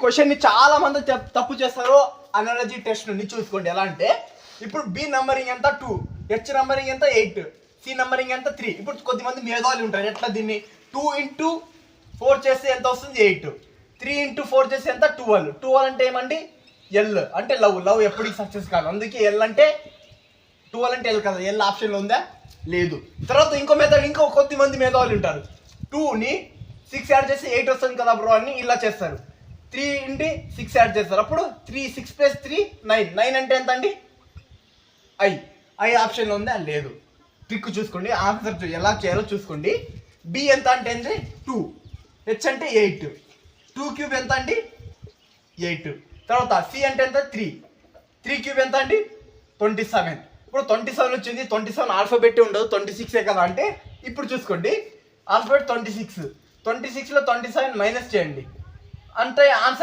క్వశ్చన్ని చాలా మంది తప్పు చేస్తారు. అనాలజీ టెస్ట్ ని చూసుకోండి. ఎలా అంటే ఇప్పుడు బి నంబరింగ్ ఎంత 2, హెచ్ నంబరింగ్ ఎంత 8, సి నంబరింగ్ ఎంత 3. ఇప్పుడు కొద్దిమంది మేధావులు ఉంటారు. ఎట్లా దీన్ని 2 into 4 చేస్తే ఎంత వస్తుంది 8, 3 into 4 చేస్తే ఎంత 12. 12 అంటే ఏమండి ఎల్ అంటే లవ్ ఎప్పటికి సక్సెస్ కాదు. అందుకే ఎల్ అంటే 12 అంటే ఎల్ కదా. ఎల్ ఆప్షన్లో ఉందా? లేదు. తర్వాత ఇంకో కొద్దిమంది మేధావులు ఉంటారు. 2ని 6 యాడ్ చేసి 8 వస్తుంది కదా బ్రో అని ఇలా చేస్తారు. 3 into 6 యాడ్ చేస్తారు. అప్పుడు 6 + 3 9 అంటే ఎంత అండి ఐ ఆప్షన్లో ఉందా? లేదు. ట్రిక్ చూసుకోండి. ఆన్సర్ ఎలా చేయాలో చూసుకోండి. బి ఎంత అంటే 2, హెచ్ అంటే 8, 2 క్యూబ్ ఎంత అండి 8. తర్వాత సి అంటే ఎంత 3 క్యూబ్ ఎంత అండి 27. ఇప్పుడు 27 వచ్చింది. 27 ఆల్ఫాబెట్ ఉండదు, 26 కదా. అంటే ఇప్పుడు చూసుకోండి, ఆల్ఫాబెట్ 26లో 27 మైనస్ చేయండి అంటే ఆన్సర్